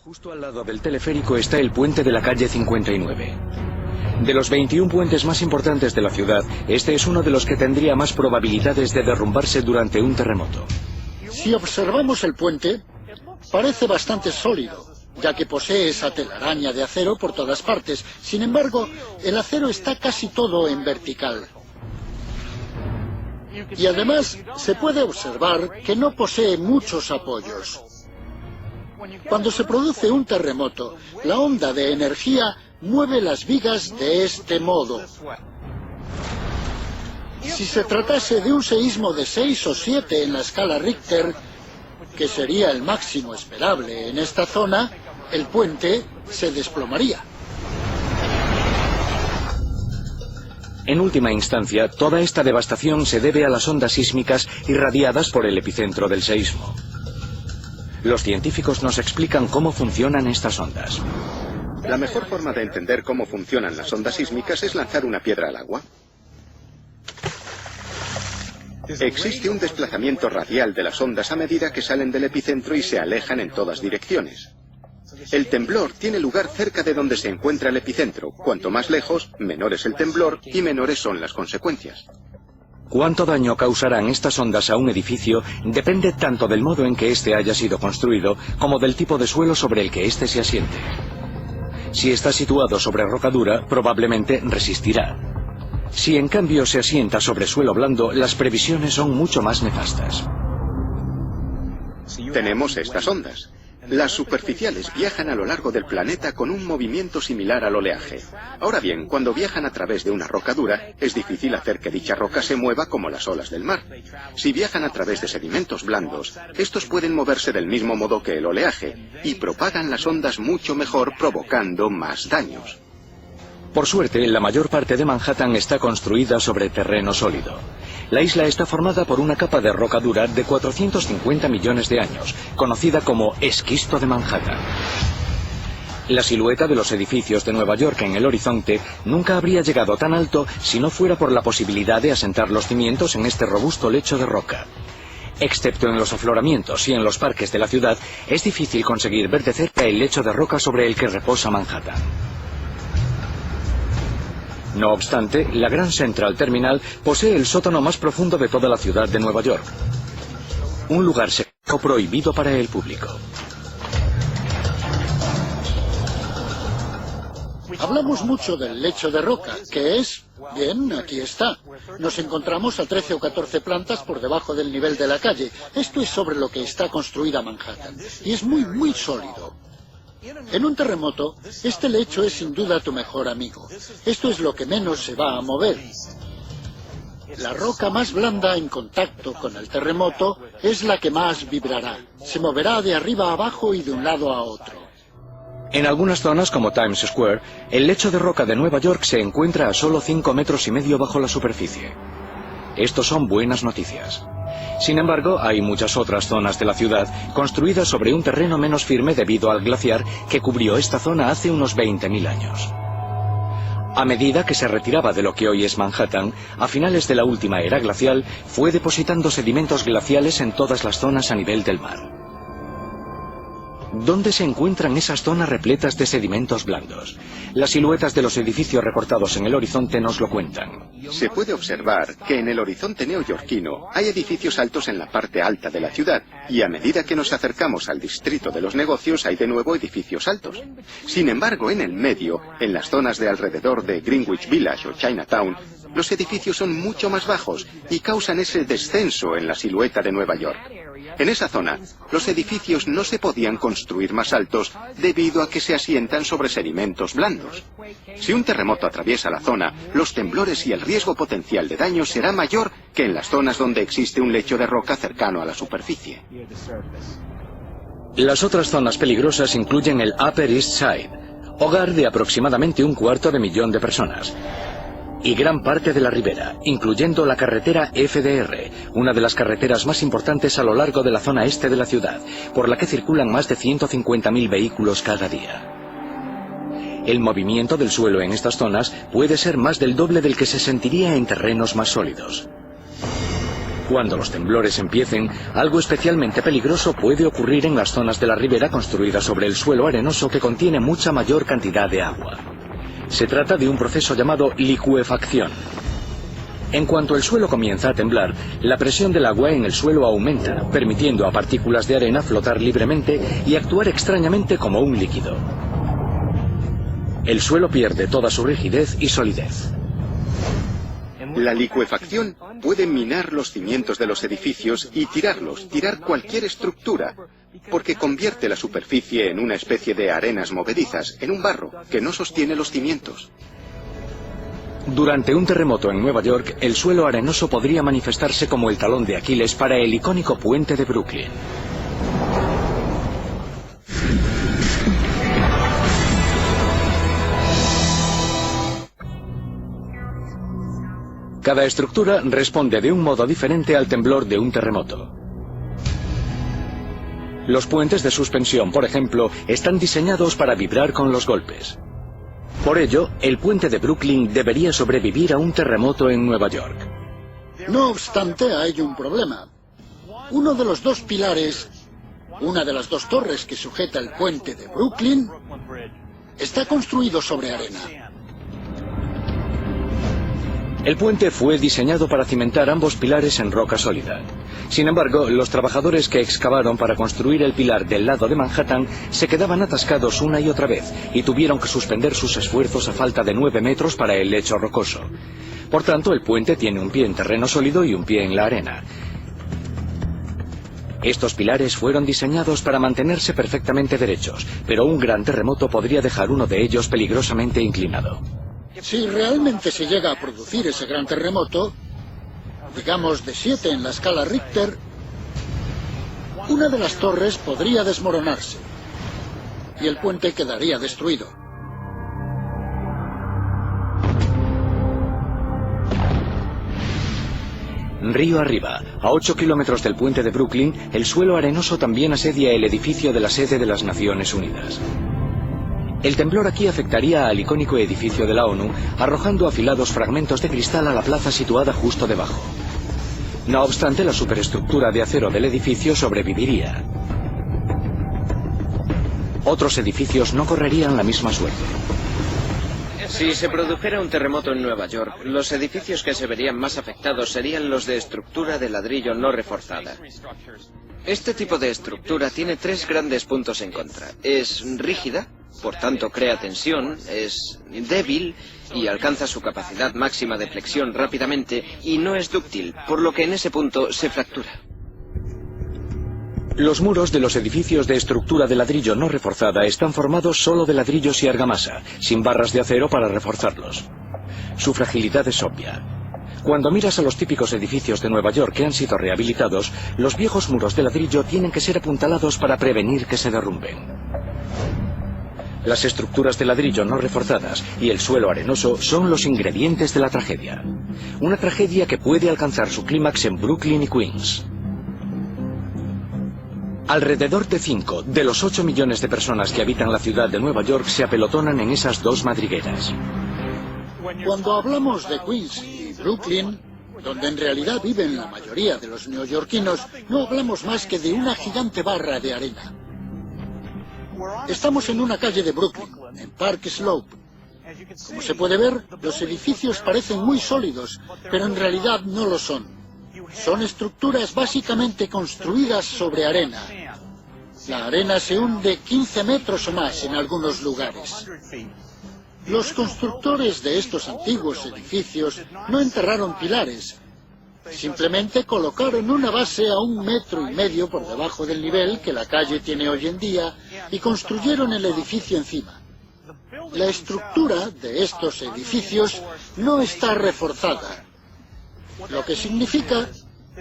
Justo al lado del teleférico está el puente de la calle 59. De los 21 puentes más importantes de la ciudad, este es uno de los que tendría más probabilidades de derrumbarse durante un terremoto. Si observamos el puente, parece bastante sólido, ya que posee esa telaraña de acero por todas partes. Sin embargo, el acero está casi todo en vertical. Y además, se puede observar que no posee muchos apoyos. Cuando se produce un terremoto, la onda de energía mueve las vigas de este modo. Si se tratase de un seísmo de 6 o 7 en la escala Richter, que sería el máximo esperable en esta zona, el puente se desplomaría. En última instancia, toda esta devastación se debe a las ondas sísmicas irradiadas por el epicentro del seísmo. Los científicos nos explican cómo funcionan estas ondas. La mejor forma de entender cómo funcionan las ondas sísmicas es lanzar una piedra al agua. Existe un desplazamiento radial de las ondas a medida que salen del epicentro y se alejan en todas direcciones. El temblor tiene lugar cerca de donde se encuentra el epicentro. Cuanto más lejos, menor es el temblor y menores son las consecuencias. Cuánto daño causarán estas ondas a un edificio depende tanto del modo en que éste haya sido construido como del tipo de suelo sobre el que éste se asiente. Si está situado sobre roca dura, probablemente resistirá. Si en cambio se asienta sobre suelo blando, las previsiones son mucho más nefastas. Tenemos estas ondas. Las superficiales viajan a lo largo del planeta con un movimiento similar al oleaje. Ahora bien, cuando viajan a través de una roca dura, es difícil hacer que dicha roca se mueva como las olas del mar. Si viajan a través de sedimentos blandos, estos pueden moverse del mismo modo que el oleaje y propagan las ondas mucho mejor, provocando más daños. Por suerte, la mayor parte de Manhattan está construida sobre terreno sólido. La isla está formada por una capa de roca dura de 450 millones de años, conocida como esquisto de Manhattan. La silueta de los edificios de Nueva York en el horizonte nunca habría llegado tan alto si no fuera por la posibilidad de asentar los cimientos en este robusto lecho de roca. Excepto en los afloramientos y en los parques de la ciudad, es difícil conseguir ver de cerca el lecho de roca sobre el que reposa Manhattan. No obstante, la Grand Central Terminal posee el sótano más profundo de toda la ciudad de Nueva York. Un lugar secreto prohibido para el público. Hablamos mucho del lecho de roca, que es... Bien, aquí está. Nos encontramos a 13 o 14 plantas por debajo del nivel de la calle. Esto es sobre lo que está construida Manhattan. Y es muy sólido. En un terremoto, este lecho es sin duda tu mejor amigo. Esto es lo que menos se va a mover. La roca más blanda en contacto con el terremoto es la que más vibrará. Se moverá de arriba a abajo y de un lado a otro. En algunas zonas, como Times Square, el lecho de roca de Nueva York se encuentra a solo 5,5 metros bajo la superficie. Estos son buenas noticias. Sin embargo, hay muchas otras zonas de la ciudad construidas sobre un terreno menos firme debido al glaciar que cubrió esta zona hace unos 20.000 años. A medida que se retiraba de lo que hoy es Manhattan, a finales de la última era glacial, fue depositando sedimentos glaciales en todas las zonas a nivel del mar. ¿Dónde se encuentran esas zonas repletas de sedimentos blandos? Las siluetas de los edificios recortados en el horizonte nos lo cuentan. Se puede observar que en el horizonte neoyorquino hay edificios altos en la parte alta de la ciudad, y a medida que nos acercamos al distrito de los negocios hay de nuevo edificios altos. Sin embargo, en el medio, en las zonas de alrededor de Greenwich Village o Chinatown, los edificios son mucho más bajos y causan ese descenso en la silueta de Nueva York. En esa zona, los edificios no se podían construir más altos debido a que se asientan sobre sedimentos blandos. Si un terremoto atraviesa la zona, los temblores y el riesgo potencial de daño será mayor que en las zonas donde existe un lecho de roca cercano a la superficie. Las otras zonas peligrosas incluyen el Upper East Side, hogar de aproximadamente 250.000 de personas, y gran parte de la ribera, incluyendo la carretera FDR, una de las carreteras más importantes a lo largo de la zona este de la ciudad, por la que circulan más de 150.000 vehículos cada día. El movimiento del suelo en estas zonas puede ser más del doble del que se sentiría en terrenos más sólidos. Cuando los temblores empiecen, algo especialmente peligroso puede ocurrir en las zonas de la ribera construidas sobre el suelo arenoso que contiene mucha mayor cantidad de agua. Se trata de un proceso llamado licuefacción. En cuanto el suelo comienza a temblar, la presión del agua en el suelo aumenta, permitiendo a partículas de arena flotar libremente y actuar extrañamente como un líquido. El suelo pierde toda su rigidez y solidez. La licuefacción puede minar los cimientos de los edificios y tirar cualquier estructura, porque convierte la superficie en una especie de arenas movedizas, en un barro que no sostiene los cimientos. Durante un terremoto en Nueva York, el suelo arenoso podría manifestarse como el talón de Aquiles para el icónico puente de Brooklyn. Cada estructura responde de un modo diferente al temblor de un terremoto. Los puentes de suspensión, por ejemplo, están diseñados para vibrar con los golpes. Por ello, el puente de Brooklyn debería sobrevivir a un terremoto en Nueva York. No obstante, hay un problema. Uno de los dos pilares, una de las dos torres que sujeta el puente de Brooklyn, está construido sobre arena. El puente fue diseñado para cimentar ambos pilares en roca sólida. Sin embargo, los trabajadores que excavaron para construir el pilar del lado de Manhattan se quedaban atascados una y otra vez y tuvieron que suspender sus esfuerzos a falta de 9 metros para el lecho rocoso. Por tanto, el puente tiene un pie en terreno sólido y un pie en la arena. Estos pilares fueron diseñados para mantenerse perfectamente derechos, pero un gran terremoto podría dejar uno de ellos peligrosamente inclinado. Si realmente se llega a producir ese gran terremoto, digamos de 7 en la escala Richter, una de las torres podría desmoronarse y el puente quedaría destruido. Río arriba, a 8 kilómetros del puente de Brooklyn, el suelo arenoso también asedia el edificio de la sede de las Naciones Unidas. El temblor aquí afectaría al icónico edificio de la ONU, arrojando afilados fragmentos de cristal a la plaza situada justo debajo. No obstante, la superestructura de acero del edificio sobreviviría. Otros edificios no correrían la misma suerte. Si se produjera un terremoto en Nueva York, los edificios que se verían más afectados serían los de estructura de ladrillo no reforzada. Este tipo de estructura tiene 3 grandes puntos en contra. Es rígida, por tanto crea tensión, es débil y alcanza su capacidad máxima de flexión rápidamente, y no es dúctil, por lo que en ese punto se fractura. Los muros de los edificios de estructura de ladrillo no reforzada están formados solo de ladrillos y argamasa, sin barras de acero para reforzarlos. Su fragilidad es obvia. Cuando miras a los típicos edificios de Nueva York que han sido rehabilitados, los viejos muros de ladrillo tienen que ser apuntalados para prevenir que se derrumben. Las estructuras de ladrillo no reforzadas y el suelo arenoso son los ingredientes de la tragedia. Una tragedia que puede alcanzar su clímax en Brooklyn y Queens. Alrededor de 5 de los 8 millones de personas que habitan la ciudad de Nueva York se apelotonan en esas dos madrigueras. Cuando hablamos de Queens y Brooklyn, donde en realidad viven la mayoría de los neoyorquinos, no hablamos más que de una gigante barra de arena. Estamos en una calle de Brooklyn, en Park Slope. Como se puede ver, los edificios parecen muy sólidos, pero en realidad no lo son. Son estructuras básicamente construidas sobre arena. La arena se hunde 15 metros o más en algunos lugares. Los constructores de estos antiguos edificios no enterraron pilares. Simplemente colocaron una base a 1,5 metros por debajo del nivel que la calle tiene hoy en día y construyeron el edificio encima. La estructura de estos edificios no está reforzada, lo que significa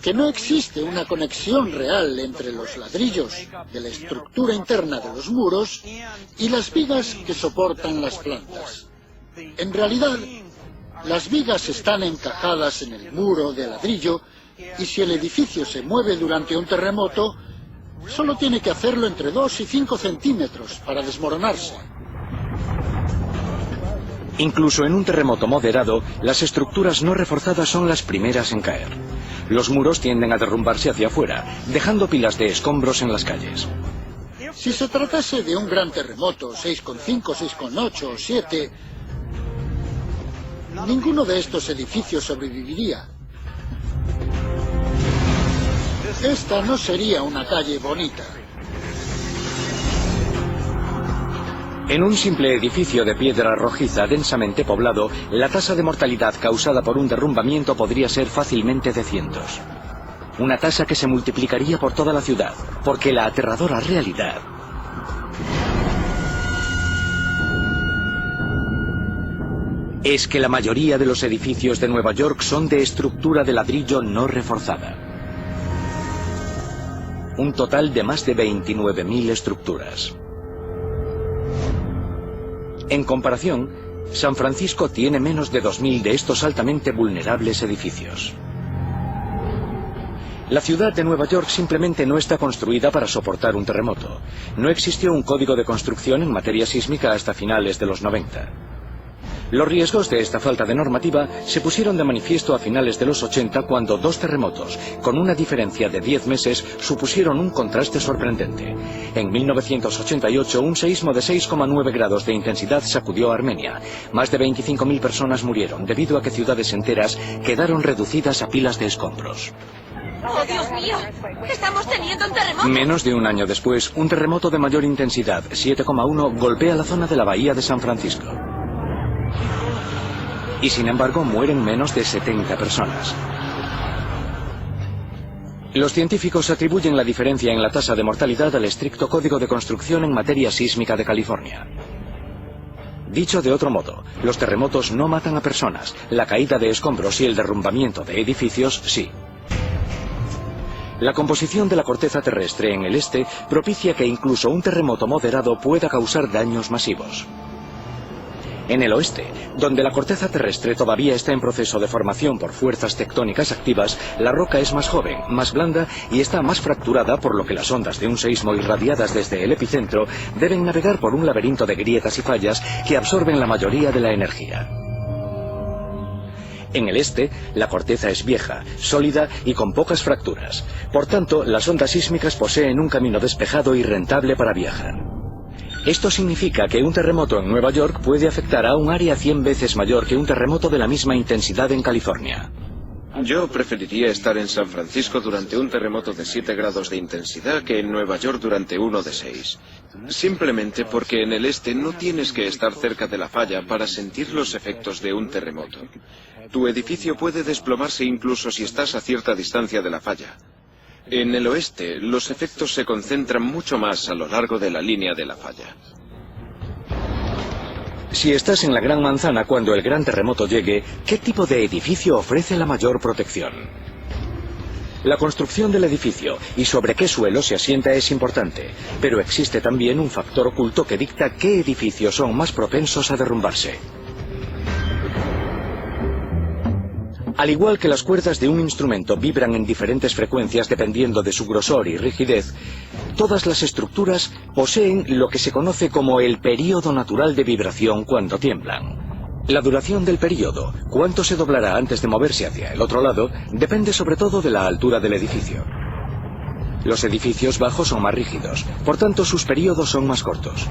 que no existe una conexión real entre los ladrillos de la estructura interna de los muros y las vigas que soportan las plantas. En realidad, las vigas están encajadas en el muro de ladrillo y si el edificio se mueve durante un terremoto, solo tiene que hacerlo entre 2 y 5 centímetros para desmoronarse. Incluso en un terremoto moderado, las estructuras no reforzadas son las primeras en caer. Los muros tienden a derrumbarse hacia afuera, dejando pilas de escombros en las calles. Si se tratase de un gran terremoto, 6,5, 6,8 o 7, ninguno de estos edificios sobreviviría. Esta no sería una calle bonita. En un simple edificio de piedra rojiza densamente poblado, la tasa de mortalidad causada por un derrumbamiento podría ser fácilmente de cientos. Una tasa que se multiplicaría por toda la ciudad, porque la aterradora realidad es que la mayoría de los edificios de Nueva York son de estructura de ladrillo no reforzada. Un total de más de 29.000 estructuras. En comparación, San Francisco tiene menos de 2.000 de estos altamente vulnerables edificios. La ciudad de Nueva York simplemente no está construida para soportar un terremoto. No existió un código de construcción en materia sísmica hasta finales de los 90. Los riesgos de esta falta de normativa se pusieron de manifiesto a finales de los 80 cuando dos terremotos, con una diferencia de 10 meses, supusieron un contraste sorprendente. En 1988, un seísmo de 6,9 grados de intensidad sacudió a Armenia. Más de 25.000 personas murieron debido a que ciudades enteras quedaron reducidas a pilas de escombros. ¡Oh, Dios mío! ¡Estamos teniendo un terremoto! Menos de un año después, un terremoto de mayor intensidad, 7,1, golpea la zona de la bahía de San Francisco. Y sin embargo mueren menos de 70 personas. Los científicos atribuyen la diferencia en la tasa de mortalidad al estricto código de construcción en materia sísmica de California. Dicho de otro modo, los terremotos no matan a personas, la caída de escombros y el derrumbamiento de edificios sí. La composición de la corteza terrestre en el este propicia que incluso un terremoto moderado pueda causar daños masivos. En el oeste, donde la corteza terrestre todavía está en proceso de formación por fuerzas tectónicas activas, la roca es más joven, más blanda y está más fracturada, por lo que las ondas de un seísmo irradiadas desde el epicentro deben navegar por un laberinto de grietas y fallas que absorben la mayoría de la energía. En el este, la corteza es vieja, sólida y con pocas fracturas. Por tanto, las ondas sísmicas poseen un camino despejado y rentable para viajar. Esto significa que un terremoto en Nueva York puede afectar a un área 100 veces mayor que un terremoto de la misma intensidad en California. Yo preferiría estar en San Francisco durante un terremoto de 7 grados de intensidad que en Nueva York durante uno de 6. Simplemente porque en el este no tienes que estar cerca de la falla para sentir los efectos de un terremoto. Tu edificio puede desplomarse incluso si estás a cierta distancia de la falla. En el oeste, los efectos se concentran mucho más a lo largo de la línea de la falla. Si estás en la Gran Manzana cuando el gran terremoto llegue, ¿qué tipo de edificio ofrece la mayor protección? La construcción del edificio y sobre qué suelo se asienta es importante, pero existe también un factor oculto que dicta qué edificios son más propensos a derrumbarse. Al igual que las cuerdas de un instrumento vibran en diferentes frecuencias dependiendo de su grosor y rigidez, todas las estructuras poseen lo que se conoce como el período natural de vibración cuando tiemblan. La duración del período, cuánto se doblará antes de moverse hacia el otro lado, depende sobre todo de la altura del edificio. Los edificios bajos son más rígidos, por tanto sus períodos son más cortos.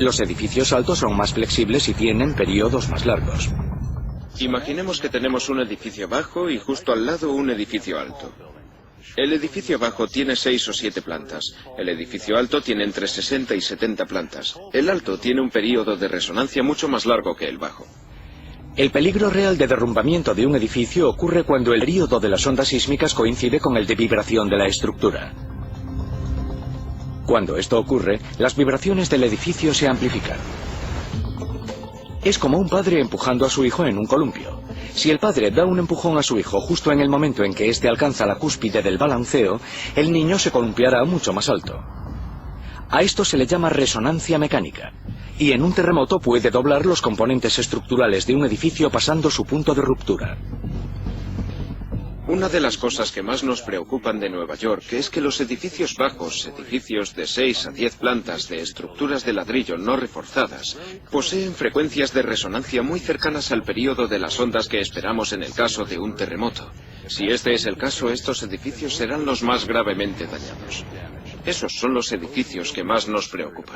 Los edificios altos son más flexibles y tienen períodos más largos. Imaginemos que tenemos un edificio bajo y justo al lado un edificio alto. El edificio bajo tiene 6 o 7 plantas. El edificio alto tiene entre 60 y 70 plantas. El alto tiene un período de resonancia mucho más largo que el bajo. El peligro real de derrumbamiento de un edificio ocurre cuando el período de las ondas sísmicas coincide con el de vibración de la estructura. Cuando esto ocurre, las vibraciones del edificio se amplifican. Es como un padre empujando a su hijo en un columpio. Si el padre da un empujón a su hijo justo en el momento en que éste alcanza la cúspide del balanceo, el niño se columpiará mucho más alto. A esto se le llama resonancia mecánica, y en un terremoto puede doblar los componentes estructurales de un edificio pasando su punto de ruptura. Una de las cosas que más nos preocupan de Nueva York es que los edificios bajos, edificios de 6 a 10 plantas de estructuras de ladrillo no reforzadas, poseen frecuencias de resonancia muy cercanas al período de las ondas que esperamos en el caso de un terremoto. Si este es el caso, estos edificios serán los más gravemente dañados. Esos son los edificios que más nos preocupan.